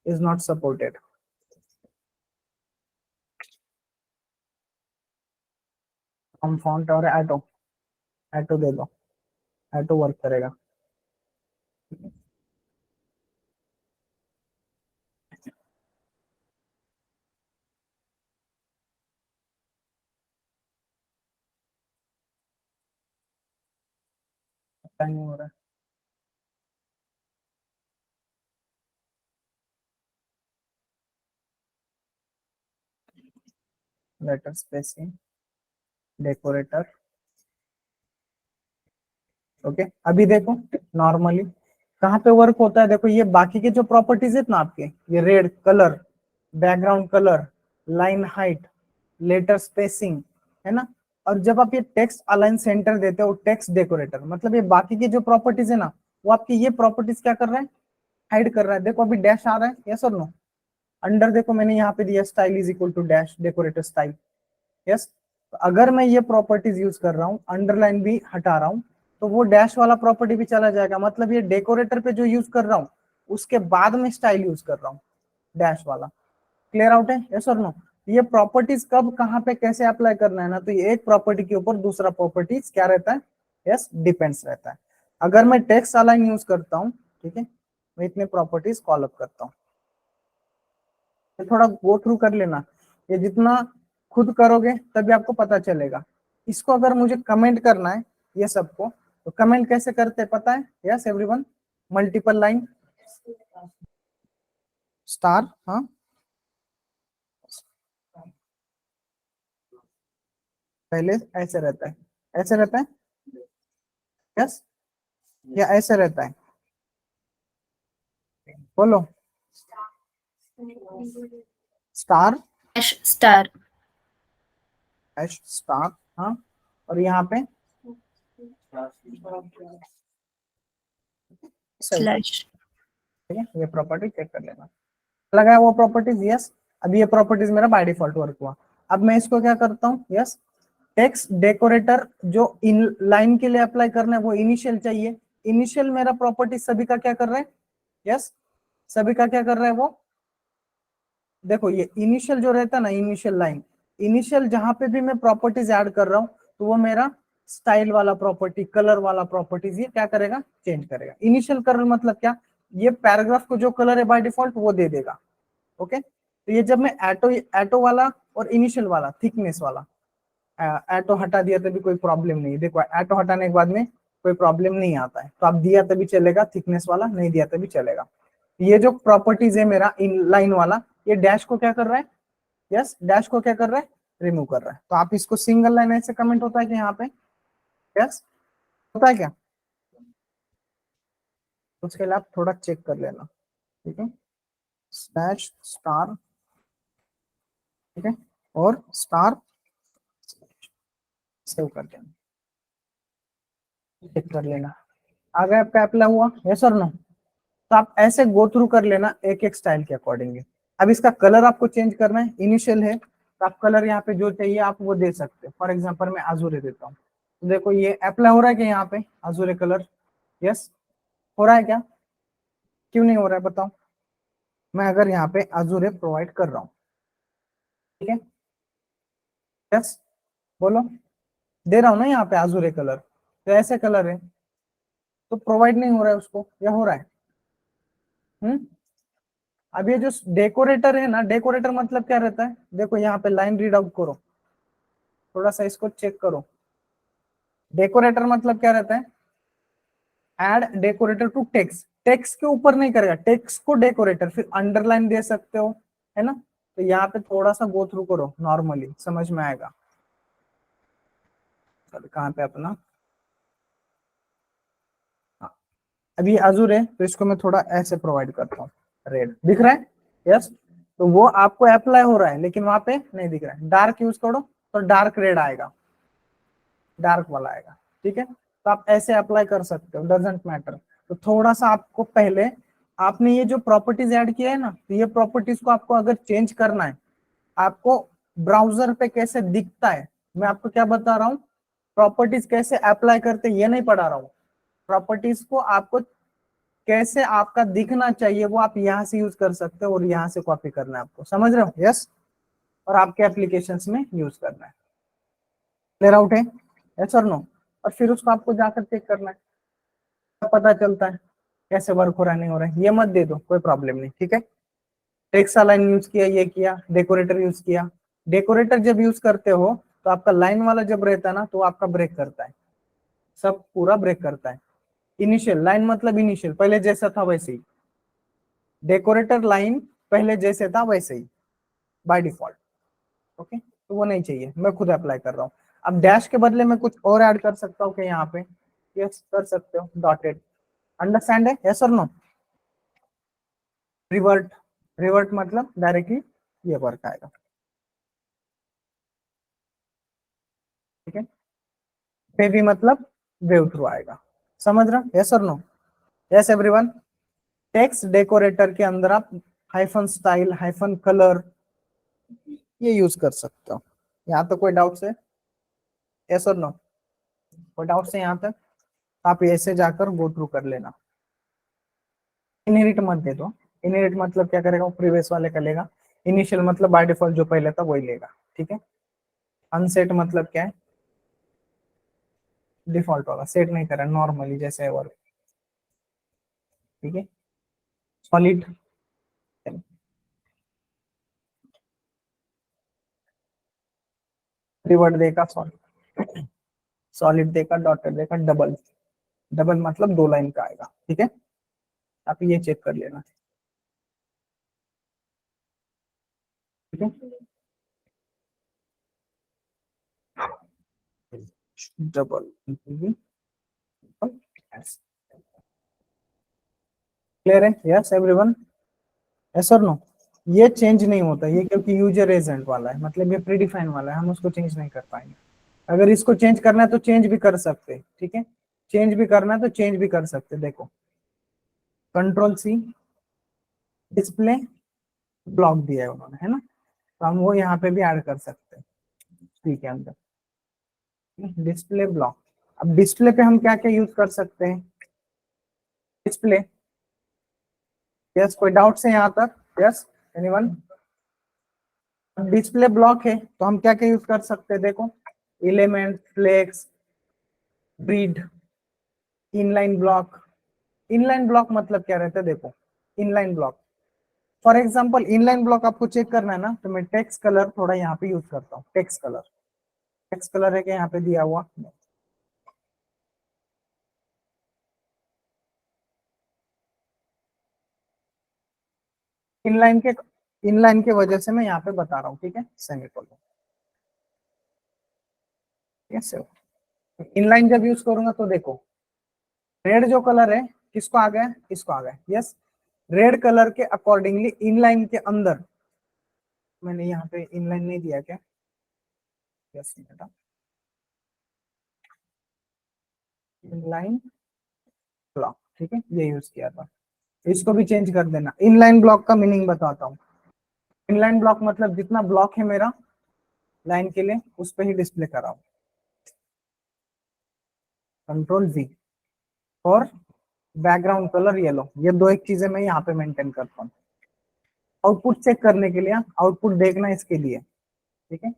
is not supported. हम फॉन्ट और एटो, एटो दे दो, एटो वर्क करेगा। पता नहीं हो रहा है। Letter spacing, decorator, okay. अभी देखो, नॉर्मली कहाँ पे वर्क होता है, देखो ये बाकी के जो प्रॉपर्टीज है ना आपके, ये red colour, background colour, line height, letter spacing, है ना, और जब आप ये टेक्स्ट अलाइन सेंटर देते हो, टेक्स्ट डेकोरेटर, मतलब ये बाकी की जो प्रॉपर्टीज है ना, वो आपकी ये प्रॉपर्टीज क्या कर रहा है, हाइड कर रहा है। देखो अभी डैश आ रहा है, यस और नो? अंडर देखो मैंने यहाँ पे दिया style is equal to dash decorator style, yes. तो अगर मैं ये प्रॉपर्टीज यूज कर रहा हूँ, अंडरलाइन भी हटा रहा हूँ, तो वो डैश वाला प्रॉपर्टी भी चला जाएगा। मतलब ये डेकोरेटर पे जो यूज कर रहा हूँ उसके बाद में स्टाइल यूज कर रहा हूँ, डैश वाला। क्लियर आउट है, यस और नो? ये प्रॉपर्टीज कब कहाँ पे कैसे अप्लाई करना है ना, तो ये एक प्रॉपर्टी के ऊपर दूसरा प्रॉपर्टीज क्या रहता है, यस, डिपेंड्स रहता है। अगर मैं टेक्स्ट अलाइन यूज करता हूँ, ठीक है, मैं इतने प्रॉपर्टीज कॉल अप करता हूँ। ये थोड़ा गो थ्रू कर लेना, ये जितना खुद करोगे तभी आपको पता चलेगा। इसको अगर मुझे कमेंट करना है ये सबको, तो कमेंट कैसे करते हैं पता है? Yes everyone, multiple line, star, हाँ, पहले ऐसे रहता है, ऐसे रहता है, यस, या ऐसे रहता है, बोलो, स्टार, स्टार, एश स्टार, हाँ, और यहाँ पे ठीक स्लैश। है, ये प्रॉपर्टी चेक कर लेना, लगा है वो प्रॉपर्टीज, यस। अब ये प्रॉपर्टीज मेरा बाय डिफॉल्ट वर्क हुआ। अब मैं इसको क्या करता हूँ, यस, टेक्स्ट डेकोरेटर जो इन लाइन के लिए अप्लाई करना है वो इनिशियल चाहिए। इनिशियल मेरा प्रॉपर्टी सभी का क्या कर रहा है, यस, सभी का क्या कर रहा है वो, देखो ये इनिशियल जो रहता है ना, इनिशियल लाइन, इनिशियल जहां पे भी मैं प्रॉपर्टीज ऐड कर रहा हूँ, तो वो मेरा स्टाइल वाला प्रॉपर्टी, कलर वाला प्रॉपर्टीज ये क्या करेगा, चेंज करेगा। इनिशियल कलर मतलब क्या, ये पैराग्राफ को जो कलर है बाय डिफॉल्ट वो दे देगा। ओके, तो ये जब मैं एटो एटो वाला और इनिशियल वाला थिकनेस वाला एटो हटा दिया तभी कोई प्रॉब्लम नहीं है। देखो एटो हटाने के बाद में कोई प्रॉब्लम नहीं आता है, तो आप दिया तभी चलेगा थिकनेस वाला, नहीं दिया तभी चलेगा। ये जो प्रॉपर्टीज है मेरा इन लाइन वाला, ये डैश को क्या कर रहा है, यस, डैश को क्या कर रहा है, रिमूव कर रहा है। तो आप इसको सिंगल लाइन ऐसे कमेंट होता है कि यहाँ पे, यस, होता है क्या? उसके लिए आप थोड़ा चेक कर लेना। ठीक है, स्लैश स्टार, ठीक है, और स्टार, सेव कर देना, चेक कर लेना आ गया आपका अप्लाई हुआ, यस और नो। तो आप ऐसे गो थ्रू कर लेना एक एक स्टाइल के अकॉर्डिंगली। अब इसका कलर आपको चेंज करना है, इनिशियल है तो आप कलर यहाँ पे जो चाहिए आप वो दे सकते हैं। फॉर एग्जांपल मैं आजूरे देता हूँ, तो देखो ये अप्लाई हो रहा है क्या यहाँ पे आजूरे कलर, यस हो रहा है क्या, क्यों नहीं हो रहा है बताओ। मैं अगर यहाँ पे आजूरे प्रोवाइड कर रहा हूँ, ठीक है, यस बोलो, दे रहा हूँ ना यहाँ पे आजूरे कलर, तो ऐसे कलर है तो प्रोवाइड नहीं हो रहा है उसको, या हो रहा है। अब ये जो डेकोरेटर है ना, डेकोरेटर मतलब क्या रहता है, देखो यहाँ पे लाइन रीड आउट करो, थोड़ा सा इसको चेक करो। डेकोरेटर मतलब क्या रहता है, add decorator to text, text के ऊपर नहीं करेगा, टेक्स्ट को डेकोरेटर, फिर अंडरलाइन दे सकते हो, है ना। तो यहाँ पे थोड़ा सा गो थ्रू करो, नॉर्मली समझ में आएगा। चलो कहाँ पे अपना, हाँ, अभी अजूर है तो इसको मैं थोड़ा ऐसे प्रोवाइड करता हूँ, रेड दिख रहा है, यस। तो वो आपको अप्लाई हो रहा है लेकिन वहां पे नहीं दिख रहा है, डार्क यूज करो तो डार्क रेड आएगा, डार्क वाला आएगा, ठीक है। तो आप ऐसे अप्लाई कर सकते हो, डजेंट मैटर। तो थोड़ा सा आपको पहले, आपने ये जो प्रॉपर्टीज ऐड किया है ना, तो ये प्रॉपर्टीज को आपको अगर चेंज करना है, आपको ब्राउजर पे कैसे दिखता है, मैं आपको क्या बता रहा हूँ, प्रॉपर्टीज कैसे अप्लाई करते ये नहीं पढ़ा रहा हूँ, प्रॉपर्टीज को आपको कैसे आपका दिखना चाहिए वो आप यहाँ से यूज कर सकते हो, और यहाँ से कॉपी करना है आपको, समझ रहे हो, यस। और आपके एप्लीकेशंस में यूज करना है, क्लियर आउट है, यस और नो। और फिर उसको आपको जाकर चेक करना है, तब पता चलता है कैसे वर्क हो रहा है नहीं हो रहा है। ये मत दे दो, कोई प्रॉब्लम नहीं, ठीक है। टेक्स्ट लाइन यूज किया, ये किया, डेकोरेटर यूज किया, डेकोरेटर जब यूज करते हो तो आपका लाइन वाला जब रहता है ना तो आपका ब्रेक करता है, सब पूरा ब्रेक करता है। इनिशियल लाइन मतलब इनिशियल पहले जैसा था वैसे ही, डेकोरेटर लाइन पहले जैसे था वैसे ही बाय डिफॉल्ट, ओके। तो वो नहीं चाहिए, मैं खुद अप्लाई कर रहा हूँ। अब डैश के बदले में कुछ और ऐड कर सकता हूँ क्या यहाँ पे, यस कर सकते हो, डॉटेड, अंडरस्टैंड है, यस और नो। रिवर्ट, रिवर्ट मतलब डायरेक्टली ये वर्क आएगा, ठीक है। पे भी मतलब वेव थ्रू आएगा, समझ रहा, यस और no, yes everyone. Text decorator के अंदर आप हाइफन स्टाइल, हाइफन कलर ये यूज कर सकते हो। यहाँ तक कोई डाउट है, यस और नो, कोई डाउट है यहाँ तक, आप ऐसे जाकर गो थ्रू कर लेना। इनहेरिट मत दे दो, इनहेरिट मतलब क्या करेगा, वो प्रीवियस वाले का लेगा, इनिशियल मतलब बाय डिफॉल्ट जो पहले था वही लेगा, ठीक है। अनसेट मतलब क्या है, डिफॉल्ट वाला सेट नहीं करा, नॉर्मली जैसे है वर्क, ठीक है। सॉलिड, रिवर्ट देगा सॉलिड, सॉलिड देगा, डॉटेड देगा, डबल, डबल मतलब दो लाइन का आएगा, ठीक है। आप ये चेक कर लेना, ठीक है। डबल, क्लियर है, यस एवरीवन, यस और नो। ये चेंज नहीं होता ये, क्योंकि यूजर एजेंट वाला है, मतलब ये प्रीडिफाइन वाला है, हम उसको चेंज नहीं कर पाएंगे। अगर इसको चेंज करना है तो चेंज भी कर सकते हैं, ठीक है। चेंज भी करना है तो चेंज भी कर सकते हैं, देखो कंट्रोल सी, डिस्प्ले ब्लॉक दिया है उन्होंने, है ना, तो हम वो यहाँ पे भी ऐड कर सकते हैं, ठीक है अंदर, डिस्प्ले ब्लॉक। अब डिस्प्ले पे हम क्या क्या यूज कर सकते हैं, डिस्प्ले, यस कोई डाउट्स है यहाँ तक, यस एनीवन। डिस्प्ले ब्लॉक है तो हम क्या क्या यूज कर सकते हैं, देखो element, flex, grid, inline block. Inline block मतलब क्या रहता है, देखो inline block, for example inline block आपको चेक करना है ना, तो मैं टेक्स्ट कलर थोड़ा यहाँ पे यूज करता हूँ, टेक्स्ट कलर, टेक्स्ट कलर है क्या यहाँ पे दिया हुआ, इनलाइन के, इनलाइन के वजह से मैं यहाँ पे बता रहा हूँ, ठीक है, सेमीकोलन, यस। इनलाइन जब यूज करूंगा तो देखो रेड जो कलर है किसको आ गया, इसको आ गया, यस। रेड कलर के अकॉर्डिंगली इनलाइन के अंदर, मैंने यहाँ पे इनलाइन नहीं दिया क्या, यस बेटा, इनलाइन ब्लॉक, ठीक है, ये यूज किया था। इसको भी चेंज कर देना। इनलाइन ब्लॉक का मीनिंग बताता हूँ। इनलाइन ब्लॉक मतलब जितना ब्लॉक है मेरा लाइन के लिए उस पर ही डिस्प्ले कराओ। कंट्रोल V और बैकग्राउंड कलर येलो, ये दो एक चीजें मैं यहाँ पे मेंटेन करता हूँ। आउटपुट चेक करने के लिए, आउटपुट देखना इसके लिए, ठीक है।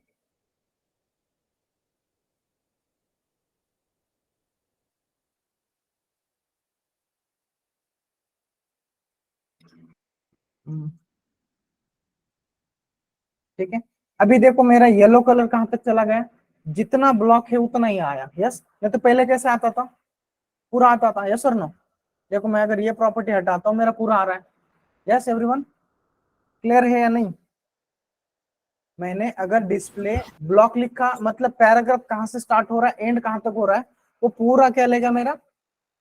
ठीक है, अभी देखो मेरा येलो कलर कहाँ तक चला गया, जितना ब्लॉक है उतना ही आया, यस। नहीं तो पहले कैसे आता था, पूरा आता था, यस और नो। देखो मैं अगर ये प्रॉपर्टी हटाता हूँ मेरा पूरा आ रहा है, यस एवरीवन, क्लियर है या नहीं। मैंने अगर डिस्प्ले ब्लॉक लिखा मतलब पैराग्राफ कहाँ से स्टार्ट हो रहा है एंड कहाँ तक हो रहा है, वो पूरा क्या लेगा मेरा,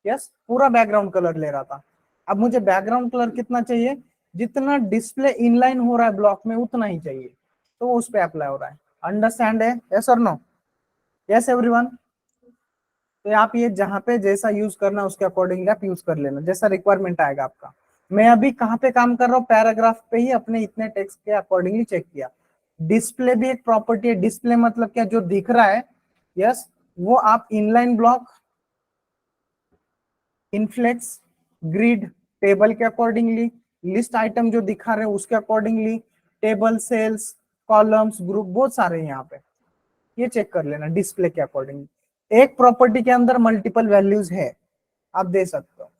यस, पूरा बैकग्राउंड कलर ले रहा था। अब मुझे बैकग्राउंड कलर कितना चाहिए, जितना डिस्प्ले इनलाइन हो रहा है ब्लॉक में उतना ही चाहिए, तो वो उस पर अप्लाई हो रहा है। अंडरस्टैंड है, यस और नो, यस एवरीवन। तो आप ये जहाँ पे जैसा यूज करना उसके अकॉर्डिंगली आप यूज कर लेना, जैसा रिक्वायरमेंट आएगा आपका। मैं अभी कहाँ पे काम कर रहा हूँ, पैराग्राफ पे ही अपने इतने टेक्स्ट के अकॉर्डिंगली चेक किया। डिस्प्ले भी एक प्रॉपर्टी है, डिस्प्ले मतलब क्या, जो दिख रहा है, यस, वो आप inline block, inflex, grid, table के अकॉर्डिंगली, लिस्ट आइटम जो दिखा रहे हैं उसके accordingly, table, cells, columns, group, बहुत सारे हैं यहाँ पे, ये चेक कर लेना डिस्प्ले के अकॉर्डिंग। एक प्रॉपर्टी के अंदर मल्टीपल वैल्यूज है, आप दे सकते हो,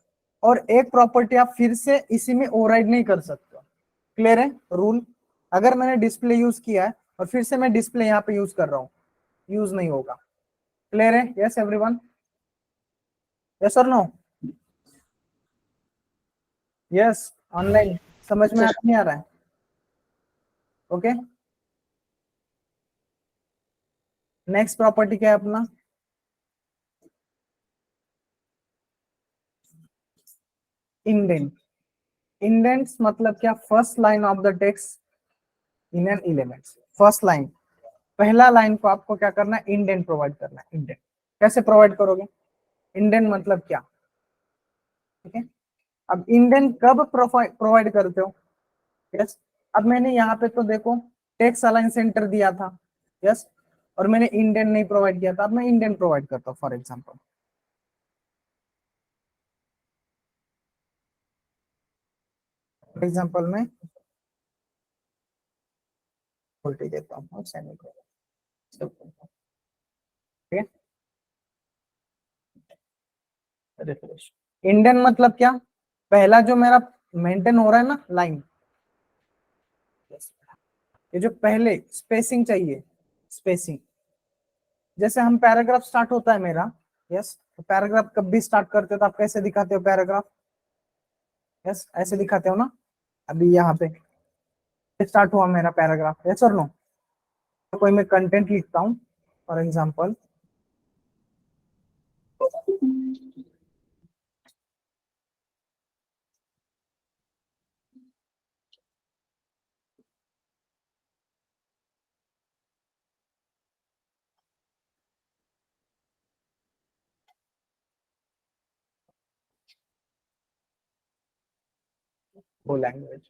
और एक प्रॉपर्टी आप फिर से इसी में ओवरराइड नहीं कर सकते हो। क्लियर है रूल। अगर मैंने डिस्प्ले यूज किया है और फिर से मैं डिस्प्ले यहाँ पे यूज कर रहा हूँ, यूज नहीं होगा। क्लियर है, यस एवरीवन, यस और नो, यस ऑनलाइन, समझ में आ नहीं आ रहा है, ओके। नेक्स्ट प्रॉपर्टी क्या है अपना, इंडेंट। इंडेंट्स मतलब क्या, first line of the text in an element, first line, पहला लाइन को आपको क्या करना है, इंडेंट प्रोवाइड करना है। इंडेंट कैसे प्रोवाइड करोगे, इंडेंट मतलब क्या, ठीक है। अब इंडेंट कब प्रोवाइड करते हो, यस। अब मैंने यहाँ पे तो देखो टेक्स्ट अलाइन सेंटर दिया था, यस, और मैंने इंडेंट नहीं प्रोवाइड किया था। अब मैं इंडेंट प्रोवाइड करता हूँ, फॉर एग्जाम्पल में उल्टी देता हूँ और सेमीकोलन, ठीक है, रिफ्रेश। इंडेंट मतलब क्या, पहला जो मेरा मेंटेन हो रहा है ना लाइन, ये जो पहले स्पेसिंग चाहिए, स्पेसिंग, जैसे हम पैराग्राफ स्टार्ट होता है मेरा, यस, तो पैराग्राफ कब भी स्टार्ट करते हो तो आप कैसे दिखाते हो पैराग्राफ, यस, ऐसे दिखाते हो ना। अभी यहाँ पे स्टार्ट हुआ मेरा पैराग्राफ, यस और नो। कोई मैं कंटेंट लिखता हूँ, फॉर एग्जाम्पल, वो लैंग्वेज,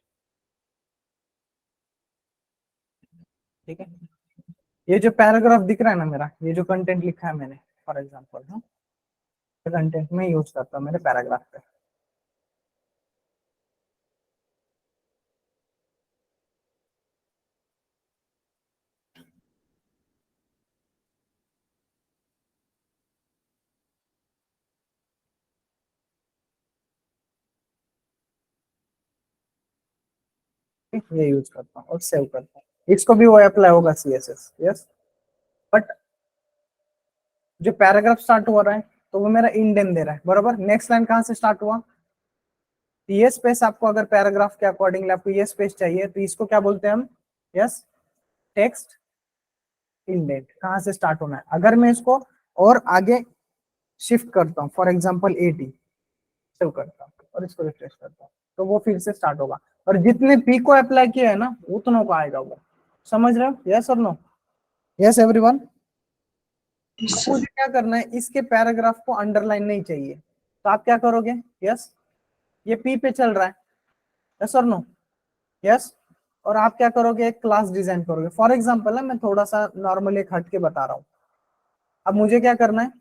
ठीक है। ये जो पैराग्राफ दिख रहा है ना मेरा, ये जो कंटेंट लिखा है मैंने, फॉर एग्जाम्पल, हाँ, कंटेंट में यूज करता हूँ मेरे पैराग्राफ पे, ठीक, ये यूज करता हूँ और सेव करता हूँ। इसको भी वो अप्लाई होगा CSS, यस। बट जो पैराग्राफ स्टार्ट हो रहा है तो वो मेरा इंडेंट दे रहा है, बराबर। नेक्स्ट लाइन कहाँ से स्टार्ट हुआ, ये स्पेस आपको अगर पैराग्राफ के अकॉर्डिंगली आपको ये स्पेस चाहिए तो इसको क्या बोलते हैं हम, यस, टेक्स्ट इंडेंट। कहाँ से स्टार्ट होना है, अगर मैं इसको और आगे शिफ्ट करता हूँ, फॉर एग्जाम्पल 80, सेव करता हूँ और इसको रिफ्रेश करता हूँ, तो वो फिर से स्टार्ट होगा, और जितने पी को अप्लाई किया है ना उतनों को आएगा वो। समझ रहे हो? यस और नो? Yes everyone? Yes, मुझे sir. क्या करना है, इसके पैराग्राफ को अंडरलाइन नहीं चाहिए, तो आप क्या करोगे? यस, ये पी पे चल रहा है, यस और नो? यस, और आप क्या करोगे, एक क्लास डिजाइन करोगे। फॉर एग्जाम्पल है, मैं थोड़ा सा नॉर्मली एक हट के बता रहा हूँ। अब मुझे क्या करना है,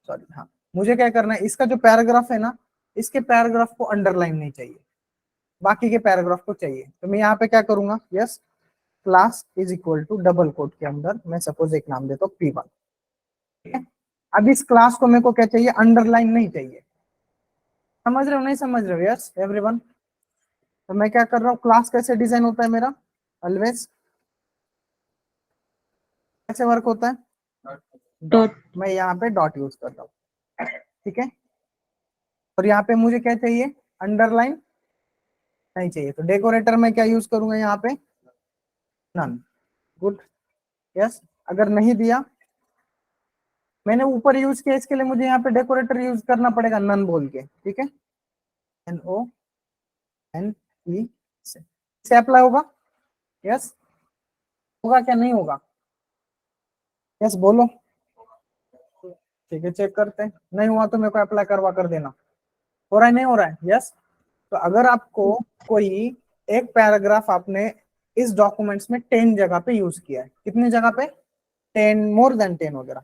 सॉरी, हाँ, मुझे क्या करना है, इसका जो पैराग्राफ है ना, इसके पैराग्राफ को अंडरलाइन नहीं चाहिए, बाकी के पैराग्राफ को चाहिए। तो मैं यहाँ पे क्या करूंगा, yes, class is equal to double quote के अंदर मैं सपोज एक नाम देता हूँ P1, ठीक है। अब इस क्लास को मेरे को क्या चाहिए, अंडरलाइन नहीं चाहिए। समझ रहे हो नहीं समझ रहे हो? Yes everyone? तो मैं क्या कर रहा हूँ, क्लास कैसे डिजाइन होता है मेरा, ऑलवेज कैसे वर्क होता है, डॉट। Dot. मैं यहाँ पे डॉट यूज कर रहा हूँ, ठीक है। और यहाँ पे मुझे क्या चाहिए, अंडरलाइन नहीं चाहिए, तो डेकोरेटर में क्या यूज करूंगा यहाँ पे, नन। Good, yes. अगर नहीं दिया, मैंने ऊपर यूज किया, इसके लिए मुझे यहाँ पे डेकोरेटर यूज करना पड़ेगा, नन बोल के, ठीक है। NONE से अप्लाई होगा, यस होगा क्या, नहीं होगा? यस बोलो, ठीक है, चेक करते हैं। नहीं हुआ तो मेरे को अप्लाई करवा कर देना। हो रहा है नहीं हो रहा है? यस। तो अगर आपको कोई एक पैराग्राफ आपने इस डॉक्यूमेंट्स में 10 जगह पे यूज किया है, कितनी जगह पे, 10, मोर देन 10 वगैरह,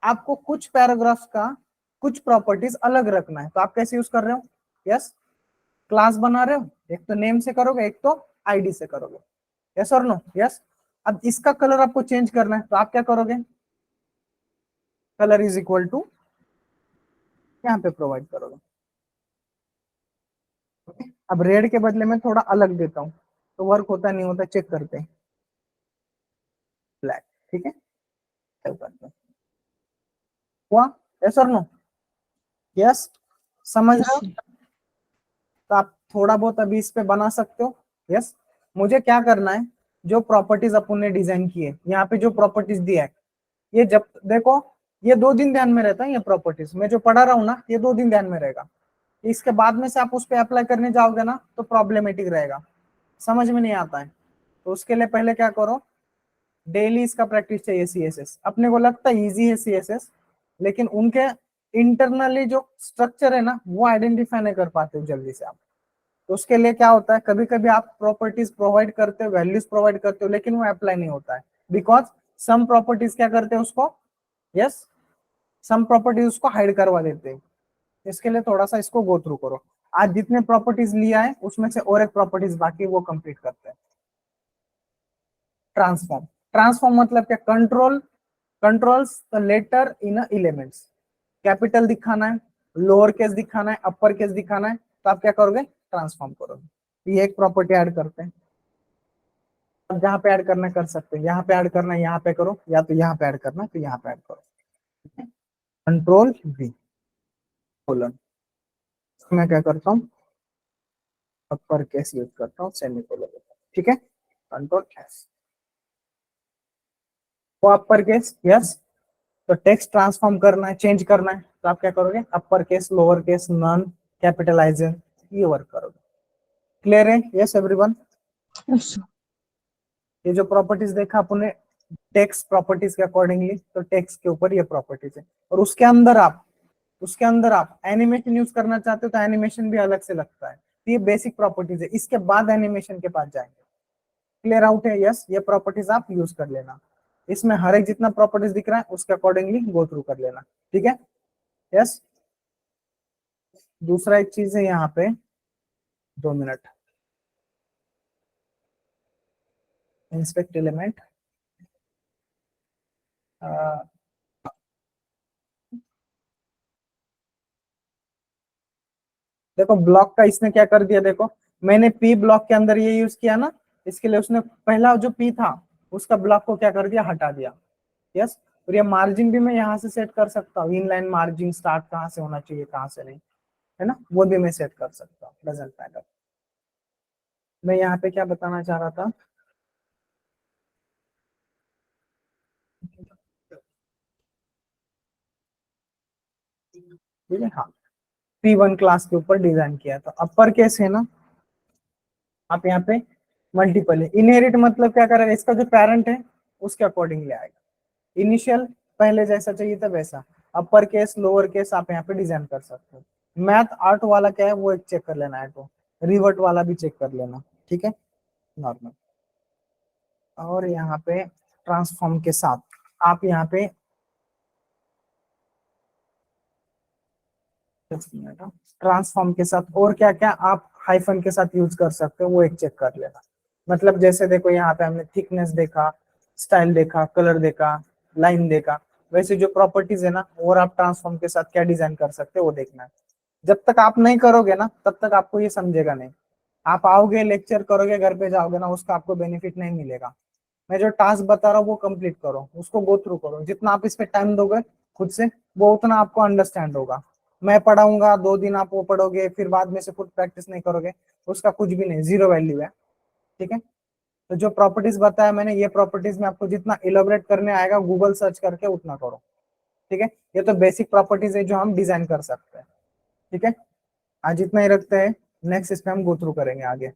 आपको कुछ पैराग्राफ का कुछ प्रॉपर्टीज अलग रखना है, तो आप कैसे यूज कर रहे हो, यस, क्लास बना रहे हो, एक तो नेम से करोगे, एक तो आईडी से करोगे, यस और नो? यस। अब इसका कलर आपको चेंज करना है, तो आप क्या करोगे, कलर इज इक्वल टू यहाँ पे प्रोवाइड करोगे, ओके। अब रेड के बदले में थोड़ा अलग देता हूँ, तो वर्क होता नहीं होता चेक करते हैं, ब्लैक, ठीक है, चल करते हैं। हुआ? यस और नो? यस, समझ Yes, रहे हो? sir. तो आप थोड़ा बहुत अभी इस पे बना सकते हो, यस। मुझे क्या करना है, जो प्रॉपर्टीज अपन ने डिजाइन की है, यहाँ पे जो प्रॉपर्टीज दिया है, ये जब देखो, ये 2 दिन ध्यान में रहता है, ये प्रॉपर्टीज मैं जो पढ़ा रहा हूँ ना, ये 2 दिन ध्यान में रहेगा। इसके बाद में से आप उस पर अप्लाई करने जाओगे ना तो प्रॉब्लमेटिक रहेगा, समझ में नहीं आता है। तो उसके लिए पहले क्या करो, डेली इसका प्रैक्टिस चाहिए। CSS अपने को लगता है इजी है CSS, लेकिन उनके इंटरनली जो स्ट्रक्चर है ना, वो आइडेंटिफाई नहीं कर पाते हो जल्दी से आप। तो उसके लिए क्या होता है, कभी कभी आप प्रॉपर्टीज प्रोवाइड करते हो, वैल्यूज प्रोवाइड करते हो, लेकिन वो अप्लाई नहीं होता है, बिकॉज सम प्रॉपर्टीज क्या करते हैं उसको, यस, सम प्रॉपर्टीज उसको हाइड करवा देते हैं। इसके लिए थोड़ा सा इसको गो थ्रू करो। आज जितने प्रॉपर्टीज लिया है उसमें से और एक प्रॉपर्टीज बाकी, वो कंप्लीट करते हैं। ट्रांसफॉर्म, ट्रांसफॉर्म मतलब क्या, control, controls the letter in elements. Capital दिखाना है, लोअर केस दिखाना है, अपर केस दिखाना है, तो आप क्या करोगे, ट्रांसफॉर्म करोगे। ये एक प्रॉपर्टी ऐड करते हैं। अब जहां पे ऐड करना है कर सकते हैं, यहाँ पे ऐड करना है यहाँ पे करो, या तो यहाँ पे ऐड करना है तो यहाँ पे ऐड करो। कंट्रोल V कोलन, मैं क्या करता हूँ, अपर केस यूज करता हूँ, सेमी कोलन, ठीक है, कंट्रोल S, वो अपर केस, यस। तो टेक्स्ट ट्रांसफॉर्म करना है, चेंज करना है, तो आप क्या करोगे, upper case, lower case, none, capitaliser, ये वर्क करोगे। क्लियर है? Yes everyone? Yes, sir. ये जो प्रॉपर्टीज देखा अपने टेक्स्ट प्रॉपर्टीज के अकॉर्डिंगली, तो टेक्स्ट के ऊपर ये प्रॉपर्टीज है, और उसके अंदर आप एनिमेशन यूज करना चाहते हो तो एनिमेशन भी अलग से लगता है। तो ये बेसिक प्रॉपर्टीज है, इसके बाद एनिमेशन के पास जाएंगे। क्लियर आउट है? यस, ये प्रॉपर्टीज आप यूज कर लेना, इसमें हर एक जितना प्रॉपर्टीज दिख रहा है उसके अकॉर्डिंगली गो थ्रू कर लेना, ठीक है। यस, दूसरा एक चीज है यहाँ पे, 2 मिनट, इंस्पेक्ट एलिमेंट, देखो ब्लॉक का इसने क्या कर दिया, देखो मैंने पी ब्लॉक के अंदर ये यूज किया ना, इसके लिए उसने पहला जो पी था उसका ब्लॉक को क्या कर दिया, हटा दिया। यस, और ये मार्जिन भी मैं यहाँ से सेट कर सकता हूँ, इनलाइन मार्जिन स्टार्ट कहाँ से होना चाहिए कहाँ से नहीं, है ना, वो भी मैं सेट कर सकता हूँ, डजंट मैटर। मैं यहाँ पे क्या बताना चाह रहा था, ठीक है, हाँ, P1 क्लास के ऊपर डिजाइन किया, तो अपर केस है ना, आप यहाँ पे मल्टीपल है। इनहेरिट मतलब क्या करेगा, इसका जो पेरेंट है उसके अकॉर्डिंगली आएगा। इनिशियल पहले जैसा चाहिए था वैसा, अपर केस लोअर केस आप यहाँ पे डिजाइन कर सकते हो। मैथ आर्ट वाला क्या है वो एक चेक कर लेना है, तो रिवर्ट वाला भी चेक कर लेना, ठीक है, नॉर्मल। और यहाँ पे ट्रांसफॉर्म के साथ आप यहाँ पे ट्रांसफॉर्म के साथ और क्या क्या आप हाइफन के साथ यूज कर सकते हो वो एक चेक कर लेना। मतलब जैसे देखो यहाँ पे हमने थिकनेस देखा, स्टाइल देखा, कलर देखा, लाइन देखा, वैसे जो प्रॉपर्टीज है ना और आप ट्रांसफॉर्म के साथ क्या डिजाइन कर सकते हो वो देखना है। जब तक आप नहीं करोगे ना तब तक आपको ये समझेगा नहीं। आप आओगे लेक्चर करोगे घर पे जाओगे ना उसका आपको बेनिफिट नहीं मिलेगा। मैं जो टास्क बता रहा हूँ वो कंप्लीट करो, उसको गो थ्रू करो, जितना आप इस पे टाइम दोगे खुद से वो उतना आपको अंडरस्टैंड होगा। मैं पढ़ाऊंगा 2 दिन आप वो पढ़ोगे फिर बाद में से खुद प्रैक्टिस नहीं करोगे, उसका कुछ भी नहीं, जीरो वैल्यू है, ठीक है। तो जो प्रॉपर्टीज बताया मैंने ये प्रॉपर्टीज में आपको जितना इलेबोरेट करने आएगा गूगल सर्च करके उतना करो, ठीक है। ये तो बेसिक प्रॉपर्टीज है जो हम डिजाइन कर सकते हैं, ठीक है। आज इतना ही रखते हैं, नेक्स्ट इस पे हम गो थ्रू करेंगे आगे।